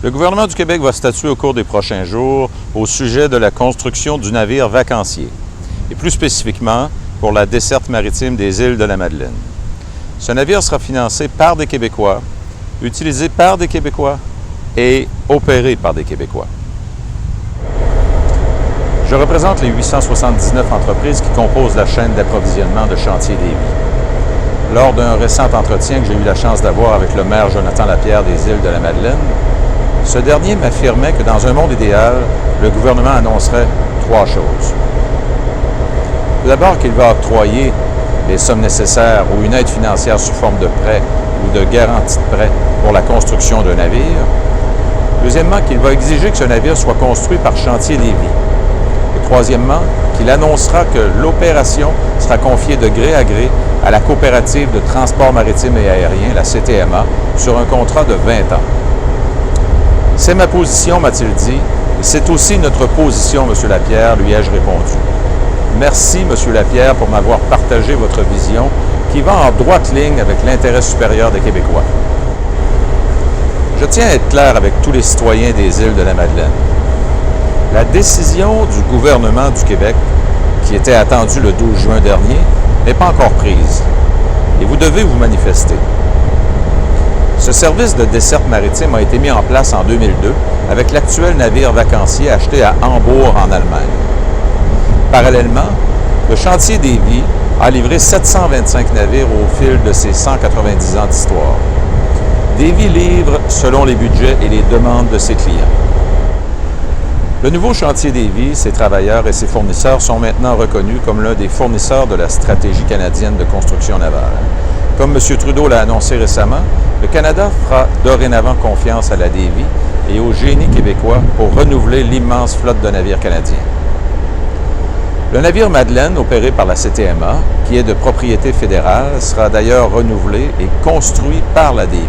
Le gouvernement du Québec va statuer au cours des prochains jours au sujet de la construction du navire vacancier, et plus spécifiquement pour la desserte maritime des îles de la Madeleine. Ce navire sera financé par des Québécois, utilisé par des Québécois et opéré par des Québécois. Je représente les 879 entreprises qui composent la chaîne d'approvisionnement de Chantier Lévis. Lors d'un récent entretien que j'ai eu la chance d'avoir avec le maire Jonathan Lapierre des îles de la Madeleine, ce dernier m'affirmait que dans un monde idéal, le gouvernement annoncerait 3 choses. Tout d'abord, qu'il va octroyer les sommes nécessaires ou une aide financière sous forme de prêt ou de garantie de prêt pour la construction d'un navire. Deuxièmement, qu'il va exiger que ce navire soit construit par Chantier Lévis. Et troisièmement, qu'il annoncera que l'opération sera confiée de gré à gré à la coopérative de transport maritime et aérien, la CTMA, sur un contrat de 20 ans. C'est ma position, m'a-t-il dit, et c'est aussi notre position, M. Lapierre, lui ai-je répondu. Merci, M. Lapierre, pour m'avoir partagé votre vision qui va en droite ligne avec l'intérêt supérieur des Québécois. Je tiens à être clair avec tous les citoyens des îles de la Madeleine. La décision du gouvernement du Québec, qui était attendue le 12 juin dernier, n'est pas encore prise et vous devez vous manifester. Ce service de desserte maritime a été mis en place en 2002 avec l'actuel navire vacancier acheté à Hambourg en Allemagne. Parallèlement, le Chantier Lévis a livré 725 navires au fil de ses 190 ans d'histoire. Lévis livre selon les budgets et les demandes de ses clients. Le nouveau Chantier Lévis, ses travailleurs et ses fournisseurs sont maintenant reconnus comme l'un des fournisseurs de la stratégie canadienne de construction navale. Comme M. Trudeau l'a annoncé récemment, le Canada fera dorénavant confiance à la Lévis et au génie québécois pour renouveler l'immense flotte de navires canadiens. Le navire Madeleine, opéré par la CTMA, qui est de propriété fédérale, sera d'ailleurs renouvelé et construit par la Lévis.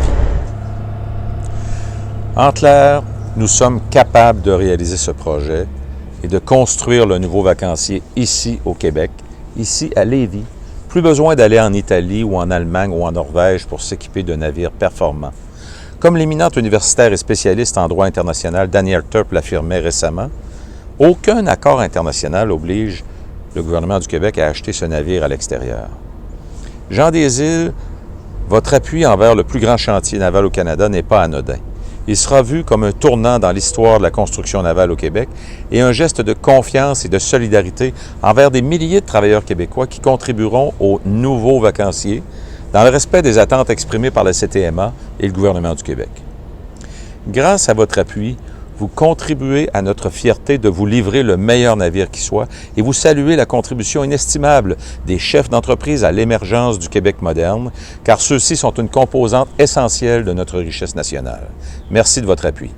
En clair, nous sommes capables de réaliser ce projet et de construire le nouveau vacancier ici au Québec, ici à Lévis. Plus besoin d'aller en Italie ou en Allemagne ou en Norvège pour s'équiper de navires performants. Comme l'éminent universitaire et spécialiste en droit international Daniel Turp l'affirmait récemment, aucun accord international oblige le gouvernement du Québec à acheter ce navire à l'extérieur. Jean des Îles, votre appui envers le plus grand chantier naval au Canada n'est pas anodin. Il sera vu comme un tournant dans l'histoire de la construction navale au Québec et un geste de confiance et de solidarité envers des milliers de travailleurs québécois qui contribueront au nouveau vacancier dans le respect des attentes exprimées par la CTMA et le gouvernement du Québec. Grâce à votre appui, vous contribuez à notre fierté de vous livrer le meilleur navire qui soit et vous saluez la contribution inestimable des chefs d'entreprise à l'émergence du Québec moderne, car ceux-ci sont une composante essentielle de notre richesse nationale. Merci de votre appui.